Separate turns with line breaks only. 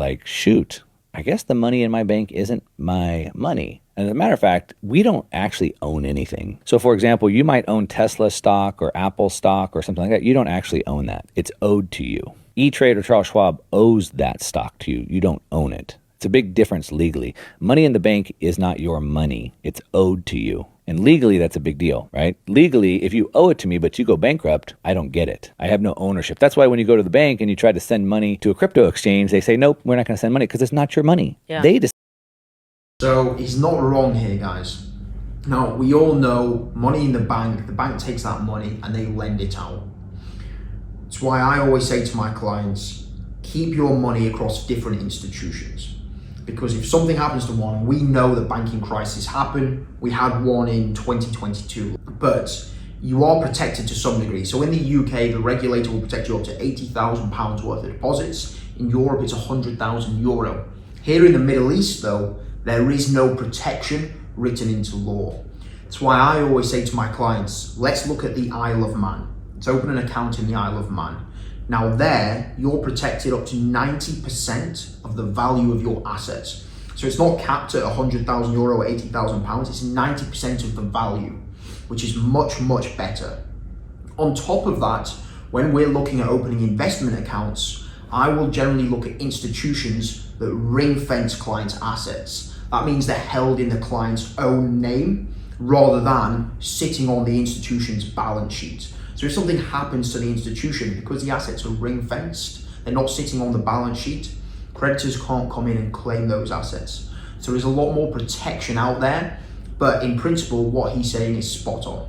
like, shoot, I guess the money in my bank isn't my money. And as a matter of fact, we don't actually own anything. So for example, you might own Tesla stock or Apple stock or something like that. You don't actually own that. It's owed to you. E-Trade or Charles Schwab owes that stock to you. You don't own it. It's a big difference legally. Money in the bank is not your money. It's owed to you. And legally, that's a big deal, right? Legally, if you owe it to me, but you go bankrupt, I don't get it. I have no ownership. That's why when you go to the bank and you try to send money to a crypto exchange, they say, nope, we're not going to send money because it's not your money.
Yeah.
They decide.
So he's not wrong here, guys. Now, we all know money in the bank takes that money and they lend it out. That's why I always say to my clients, keep your money across different institutions. Because if something happens to one, we know that banking crises happen. We had one in 2022, but you are protected to some degree. So in the UK, the regulator will protect you up to £80,000 worth of deposits. In Europe, it's €100,000. Here in the Middle East, though, there is no protection written into law. That's why I always say to my clients, let's look at the Isle of Man. Let's open an account in the Isle of Man. Now there, you're protected up to 90% of the value of your assets. So it's not capped at €100,000 or £80,000, it's 90% of the value, which is much, much better. On top of that, when we're looking at opening investment accounts, I will generally look at institutions that ring fence clients' assets. That means they're held in the client's own name rather than sitting on the institution's balance sheet. So if something happens to the institution, because the assets are ring fenced, they're not sitting on the balance sheet, creditors can't come in and claim those assets. So there's a lot more protection out there, but in principle, what he's saying is spot on.